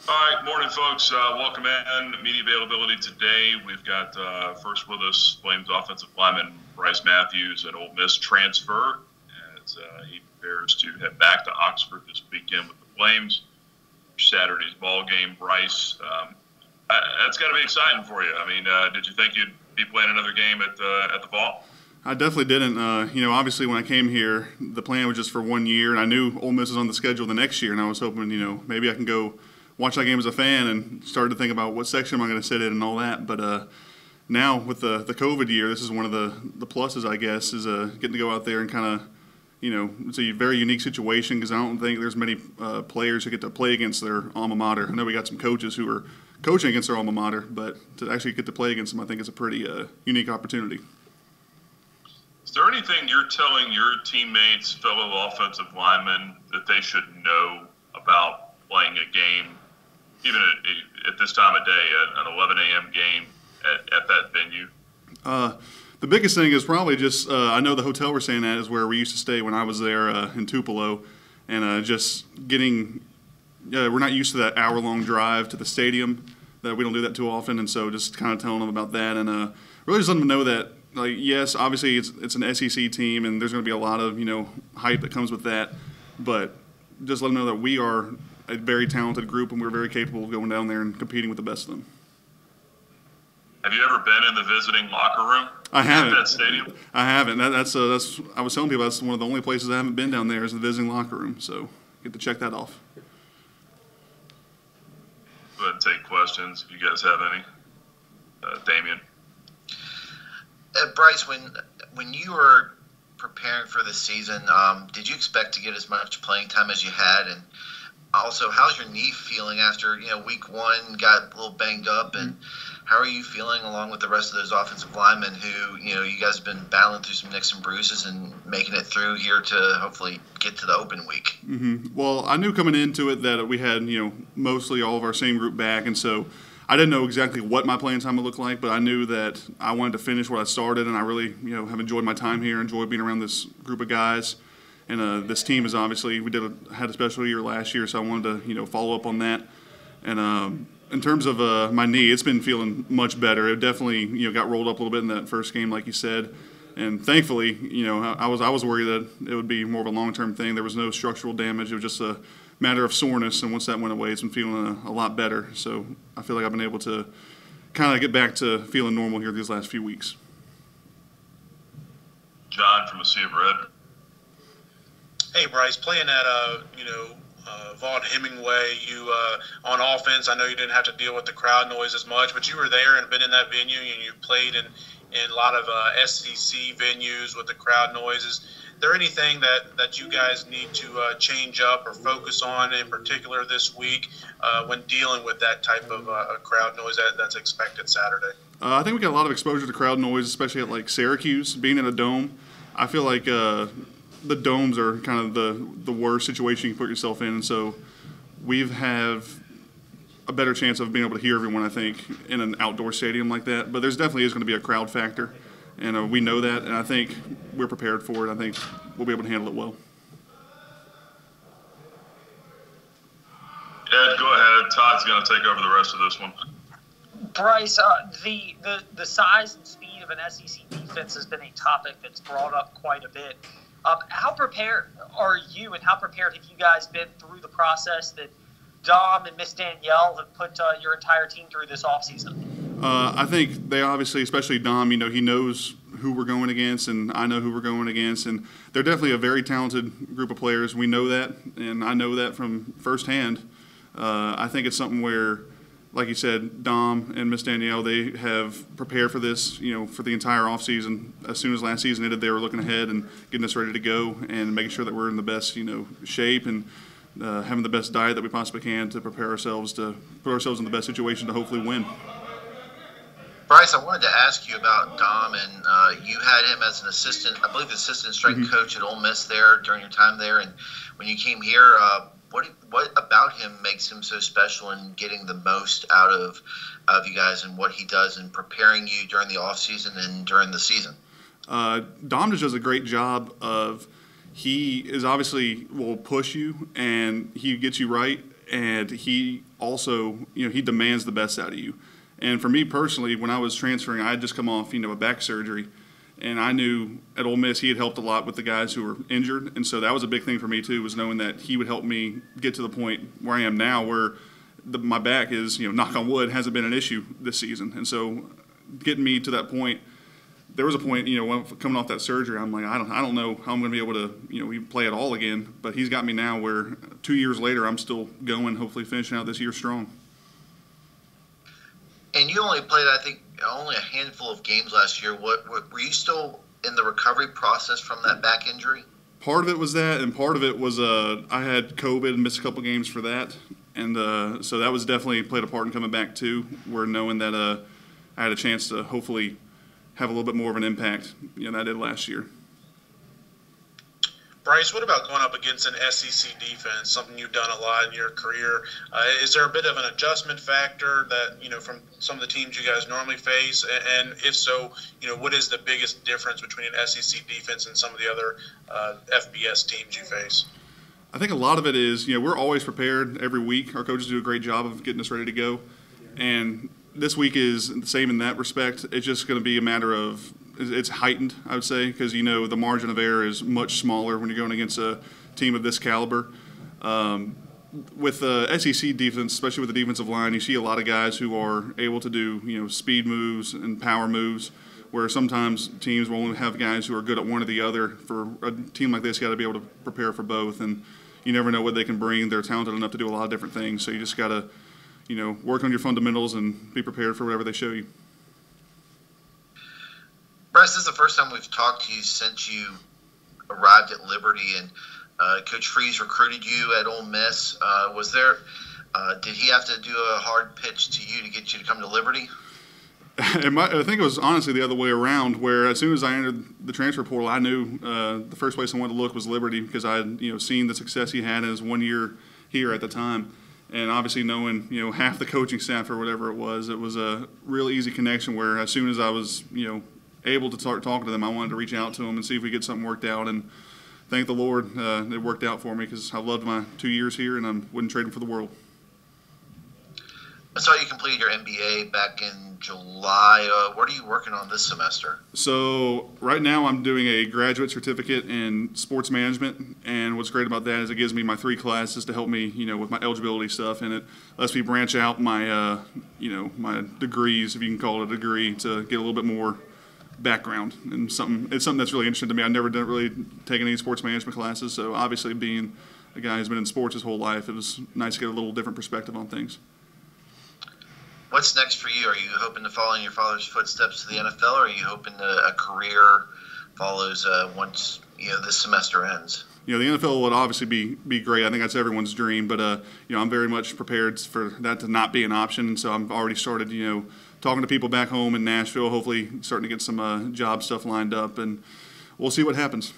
All right, morning, folks. Welcome in. Media availability today. We've got first with us Flames offensive lineman Bryce Mathews, an Ole Miss transfer, as he prepares to head back to Oxford this weekend with the Flames. Saturday's ball game. Bryce, that's got to be exciting for you. I mean, did you think you'd be playing another game at the Fall? I definitely didn't. Obviously when I came here, the plan was just for 1 year, and I knew Ole Miss was on the schedule the next year, and I was hoping, maybe I can go watch that game as a fan and started to think about what section am I going to sit in and all that. But now with the COVID year, this is one of the pluses, I guess, is getting to go out there and kind of, it's a very unique situation because I don't think there's many players who get to play against their alma mater. I know we got some coaches who are coaching against their alma mater, but to actually get to play against them, I think is a pretty unique opportunity. Is there anything you're telling your teammates, fellow offensive linemen, that they should know about playing a game, even at this time of day, at an 11 a.m. game at that venue? The biggest thing is probably just I know the hotel we're staying at is where we used to stay when I was there in Tupelo, and just getting we're not used to that hour-long drive to the stadium. That we don't do that too often, and so just kind of telling them about that, and really just letting them know that, like, yes, obviously it's an SEC team, and there's going to be a lot of hype that comes with that, but just let them know that we are a very talented group, and we're very capable of going down there and competing with the best of them. Have you ever been in the visiting locker room? I haven't. At that stadium? I haven't. That's I was telling people that's one of the only places I haven't been down there is the visiting locker room, so get to check that off. Go ahead and take questions if you guys have any. Damien. Bryce, when you were preparing for the season, did you expect to get as much playing time as you had? And also, how's your knee feeling after week one got a little banged up? And how are you feeling along with the rest of those offensive linemen who you guys have been battling through some nicks and bruises and making it through here to hopefully get to the open week? Mm-hmm. Well, I knew coming into it that we had mostly all of our same group back, and so I didn't know exactly what my playing time would look like, but I knew that I wanted to finish what I started, and I really, have enjoyed my time here, enjoyed being around this group of guys. And this team is obviously, had a special year last year, so I wanted to, follow up on that. And in terms of my knee, it's been feeling much better. It definitely, got rolled up a little bit in that first game, like you said. And thankfully, I was worried that it would be more of a long-term thing. There was no structural damage. It was just a matter of soreness, and once that went away, it's been feeling a lot better. So I feel like I've been able to kind of get back to feeling normal here these last few weeks. John from A Sea of Red. Hey, Bryce, playing at Vaughn Hemingway, on offense, I know you didn't have to deal with the crowd noise as much, but you were there and been in that venue, and you played in a lot of SEC venues with the crowd noises. Is there anything that you guys need to change up or focus on in particular this week when dealing with that type of crowd noise that's expected Saturday? I think we got a lot of exposure to crowd noise, especially at like Syracuse, being in a dome. I feel like the domes are kind of the worst situation you can put yourself in, and so we have a better chance of being able to hear everyone, I think, in an outdoor stadium like that. But there's definitely is going to be a crowd factor, and we know that, and I think we're prepared for it. I think we'll be able to handle it well. Ed, go ahead. Todd's going to take over the rest of this one. Bryce, the size and speed of an SEC defense has been a topic that's brought up quite a bit. How prepared are you, and how prepared have you guys been through the process that Dom and Miss Danielle have put your entire team through this offseason? I think they obviously, especially Dom, he knows who we're going against, and I know who we're going against, and they're definitely a very talented group of players. We know that, and I know that from firsthand. I think it's something where, like you said, Dom and Miss Danielle, they have prepared for this, for the entire offseason. As soon as last season ended, they were looking ahead and getting us ready to go and making sure that we're in the best, shape and having the best diet that we possibly can to prepare ourselves to put ourselves in the best situation to hopefully win. Bryce, I wanted to ask you about Dom, and you had him as an assistant, I believe, assistant strength coach at Ole Miss there during your time there. And when you came here, what about him makes him so special in getting the most out of you guys and what he does in preparing you during the off season and during the season? Dom just does a great job of he is obviously will push you and he gets you right, and he also, he demands the best out of you. And for me personally, when I was transferring, I had just come off, a back surgery, and I knew at Ole Miss he had helped a lot with the guys who were injured, and so that was a big thing for me too, was knowing that he would help me get to the point where I am now, where my back is, knock on wood, hasn't been an issue this season. And so getting me to that point, there was a point, when coming off that surgery, I'm like, I don't know how I'm going to be able to, play at all again. But he's got me now where 2 years later, I'm still going, hopefully finishing out this year strong. And you only played, I think, only a handful of games last year. Were you still in the recovery process from that back injury? Part of it was that, and part of it was I had COVID and missed a couple games for that. And so that was definitely played a part in coming back too, where knowing that I had a chance to hopefully have a little bit more of an impact, than I did last year. Bryce, what about going up against an SEC defense, something you've done a lot in your career? Is there a bit of an adjustment factor that, from some of the teams you guys normally face? And if so, what is the biggest difference between an SEC defense and some of the other FBS teams you face? I think a lot of it is, we're always prepared every week. Our coaches do a great job of getting us ready to go. And this week is the same in that respect. It's just going to be a matter of, it's heightened, I would say, because, the margin of error is much smaller when you're going against a team of this caliber. With the SEC defense, especially with the defensive line, you see a lot of guys who are able to do, speed moves and power moves, where sometimes teams will only have guys who are good at one or the other. For a team like this, you got to be able to prepare for both, and you never know what they can bring. They're talented enough to do a lot of different things, so you just got to, work on your fundamentals and be prepared for whatever they show you. Bryce, this is the first time we've talked to you since you arrived at Liberty, and Coach Freeze recruited you at Ole Miss. Did he have to do a hard pitch to you to get you to come to Liberty? I think it was honestly the other way around, where as soon as I entered the transfer portal, I knew the first place I wanted to look was Liberty, because I had seen the success he had in his 1 year here at the time. And obviously knowing, half the coaching staff or whatever it was a real easy connection, where as soon as I was, able to start talking to them, I wanted to reach out to them and see if we get something worked out. And thank the Lord it worked out for me, because I loved my 2 years here and I wouldn't trade them for the world. I saw you completed your MBA back in July. What are you working on this semester? So right now I'm doing a graduate certificate in sports management, and what's great about that is it gives me my 3 classes to help me, with my eligibility stuff, and it lets me branch out my, my degrees, if you can call it a degree, to get a little bit more background. And it's something that's really interesting to me. I've never really taken any sports management classes, so obviously being a guy who's been in sports his whole life, it was nice to get a little different perspective on things. What's next for you? Are you hoping to follow in your father's footsteps to the NFL, or are you hoping a career follows once this semester ends? The NFL would obviously be great. I think that's everyone's dream, but I'm very much prepared for that to not be an option. And so I've already started talking to people back home in Nashville, hopefully starting to get some job stuff lined up, and we'll see what happens.